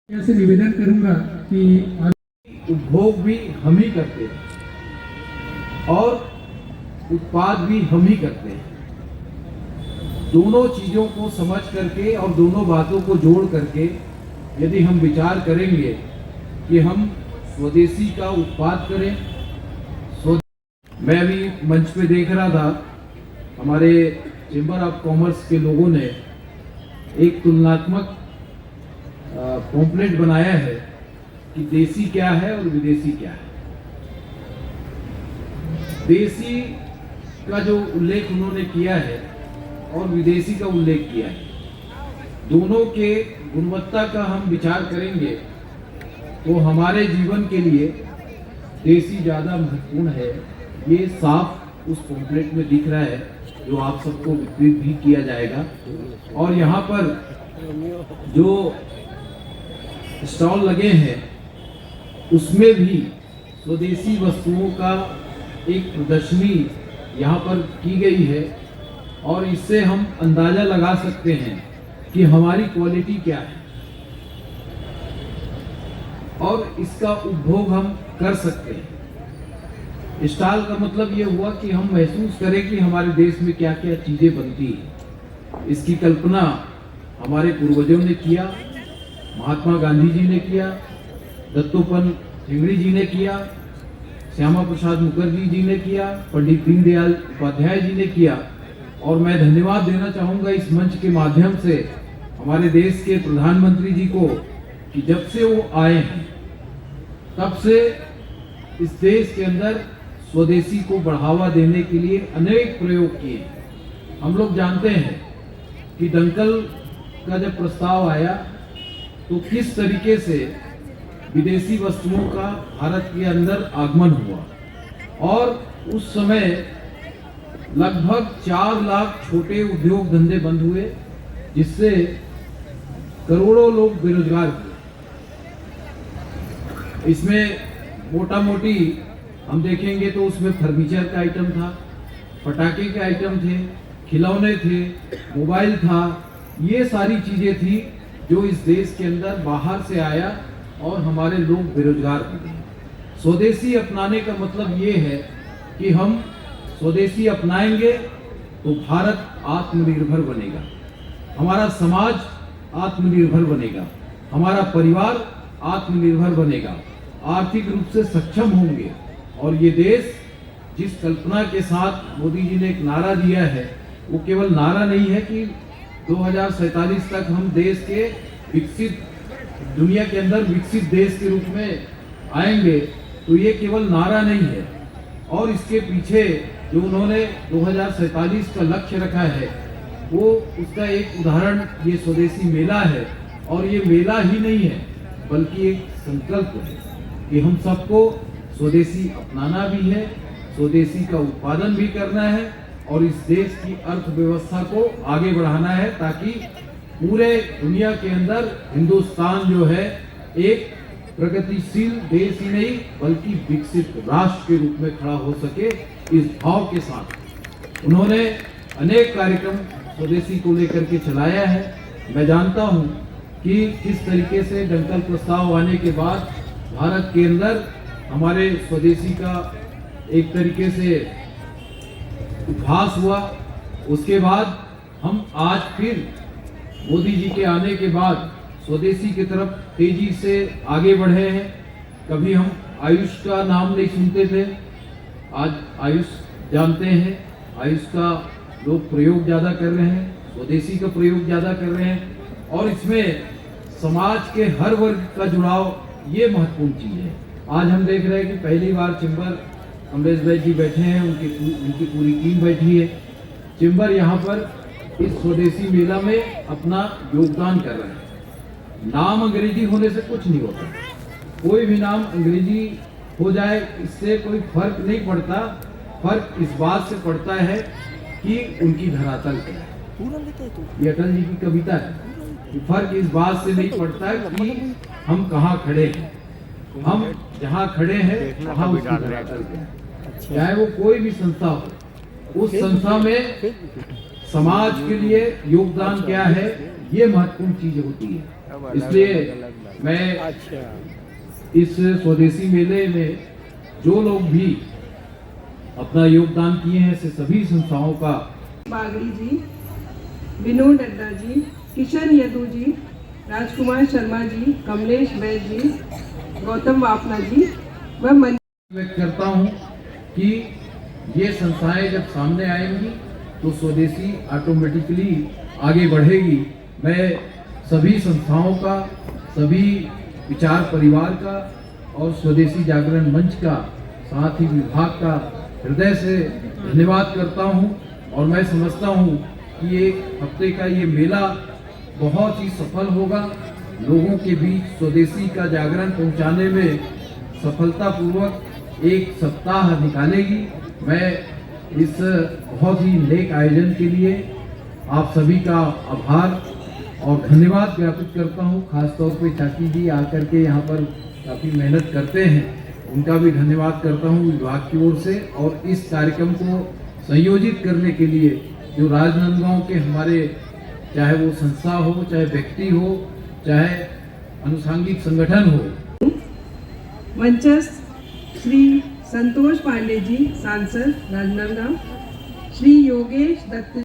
ऐसे निवेदन करूंगा कि उपभोग भी हम ही करते हैं और उत्पाद भी हम ही करते हैं। दोनों चीजों को समझ करके और दोनों बातों को जोड़ करके यदि हम विचार करेंगे कि हम स्वदेशी का उत्पाद करें। मैं अभी मंच पे देख रहा था, हमारे चेंबर ऑफ कॉमर्स के लोगों ने एक तुलनात्मक पॉम्पलेट बनाया है कि देसी क्या है और विदेशी क्या है। देसी का जो उल्लेख उन्होंने किया है और विदेशी का उल्लेख किया है, दोनों के गुणवत्ता का हम विचार करेंगे तो हमारे जीवन के लिए देसी ज़्यादा महत्वपूर्ण है। ये साफ उस पॉम्पलेट में दिख रहा है जो आप सबको वितरित भी किया जाएगा। और यहाँ पर जो स्टॉल लगे हैं उसमें भी स्वदेशी वस्तुओं का एक प्रदर्शनी यहाँ पर की गई है और इससे हम अंदाजा लगा सकते हैं कि हमारी क्वालिटी क्या है और इसका उपभोग हम कर सकते हैं। स्टॉल का मतलब ये हुआ कि हम महसूस करें कि हमारे देश में क्या क्या चीजें बनती हैं। इसकी कल्पना हमारे पूर्वजों ने किया, महात्मा गांधी जी ने किया, दत्तोपंत ठेंगड़ी जी ने किया, श्यामा प्रसाद मुखर्जी जी ने किया, पंडित दीनदयाल उपाध्याय जी ने किया। और मैं धन्यवाद देना चाहूँगा इस मंच के माध्यम से हमारे देश के प्रधानमंत्री जी को कि जब से वो आए हैं तब से इस देश के अंदर स्वदेशी को बढ़ावा देने के लिए अनेक प्रयोग किए। हम लोग जानते हैं कि दंकल का जब प्रस्ताव आया तो किस तरीके से विदेशी वस्तुओं का भारत के अंदर आगमन हुआ और उस समय लगभग 4 लाख छोटे उद्योग धंधे बंद हुए, जिससे करोड़ों लोग बेरोजगार हुए। इसमें मोटा मोटी हम देखेंगे तो उसमें फर्नीचर का आइटम था, पटाखे के आइटम थे, खिलौने थे, मोबाइल था। ये सारी चीजें थी जो इस देश के अंदर बाहर से आया और हमारे लोग बेरोजगार हो गए। स्वदेशी अपनाने का मतलब ये है कि हम स्वदेशी अपनाएंगे तो भारत आत्मनिर्भर बनेगा, हमारा समाज आत्मनिर्भर बनेगा, हमारा परिवार आत्मनिर्भर बनेगा, आर्थिक रूप से सक्षम होंगे। और ये देश जिस कल्पना के साथ मोदी जी ने एक नारा दिया है, वो केवल नारा नहीं है कि 2047 तक हम देश के विकसित दुनिया के अंदर विकसित देश के रूप में आएंगे, तो ये केवल नारा नहीं है। और इसके पीछे जो उन्होंने 2047 का लक्ष्य रखा है, वो उसका एक उदाहरण ये स्वदेशी मेला है। और ये मेला ही नहीं है बल्कि एक संकल्प है कि हम सबको स्वदेशी अपनाना भी है, स्वदेशी का उत्पादन भी करना है और इस देश की अर्थव्यवस्था को आगे बढ़ाना है, ताकि पूरे दुनिया के अंदर हिंदुस्तान जो है एक प्रगतिशील देश ही नहीं बल्कि विकसित राष्ट्र के रूप में खड़ा हो सके। इस भाव के साथ उन्होंने अनेक कार्यक्रम स्वदेशी को लेकर के चलाया है। मैं जानता हूं कि किस तरीके से दंकल प्रस्ताव आने के बाद भारत के अंदर हमारे स्वदेशी का एक तरीके से उद्भास हुआ। उसके बाद हम आज फिर मोदी जी के आने के बाद स्वदेशी की तरफ तेजी से आगे बढ़े हैं। कभी हम आयुष का नाम नहीं सुनते थे, आज आयुष जानते हैं। आयुष का लोग प्रयोग ज़्यादा कर रहे हैं, स्वदेशी का प्रयोग ज़्यादा कर रहे हैं और इसमें समाज के हर वर्ग का जुड़ाव ये महत्वपूर्ण चीज़ है। आज हम देख रहे हैं कि पहली बार चेंबर कमलेश भाई जी बैठे हैं, उनकी पूरी टीम बैठी है। चेंबर यहाँ पर इस स्वदेशी मेला में अपना योगदान कर रहे हैं। नाम अंग्रेजी होने से कुछ नहीं होता, कोई भी नाम अंग्रेजी हो जाए इससे कोई फर्क नहीं पड़ता। फर्क इस बात से पड़ता है कि उनकी धरातल क्या है। ये अटल जी की कविता है कि फर्क इस बात से नहीं पड़ता कि हम कहाँ खड़े हैं, हम जहाँ खड़े हैं वहाँ उसकी धरातल क्या है। चाहे वो कोई भी संस्था हो, उस संस्था में समाज के लिए योगदान क्या है, ये महत्वपूर्ण चीज होती है। इसलिए मैं इस स्वदेशी मेले में जो लोग भी अपना योगदान किए हैं ऐसे सभी संस्थाओं का बागड़ी जी, विनोद अड्डा जी, किशन यदू जी, राजकुमार शर्मा जी, कमलेश वैद जी, गौतम वापना जी व मन व्यक्त करता हूं कि ये संस्थाएं जब सामने आएंगी तो स्वदेशी ऑटोमेटिकली आगे बढ़ेगी। मैं सभी संस्थाओं का, सभी विचार परिवार का और स्वदेशी जागरण मंच का, साथ ही विभाग का हृदय से धन्यवाद करता हूं। और मैं समझता हूं कि एक हफ्ते का ये मेला बहुत ही सफल होगा, लोगों के बीच स्वदेशी का जागरण पहुंचाने में सफलतापूर्वक एक सप्ताह निकालेगी। मैं इस बहुत ही नेक आयोजन के लिए आप सभी का आभार और धन्यवाद ज्ञापित करता हूं। खासतौर पे चाची जी आकर के यहाँ पर काफ़ी मेहनत करते हैं, उनका भी धन्यवाद करता हूं विभाग की ओर से। और इस कार्यक्रम को संयोजित करने के लिए जो राजनांदगांव के हमारे, चाहे वो संस्था हो, चाहे व्यक्ति हो, चाहे अनुसांगिक संगठन हो। मंचस्थ श्री संतोष पांडे जी, सांसद राजनांदगांव, श्री योगेश दत्त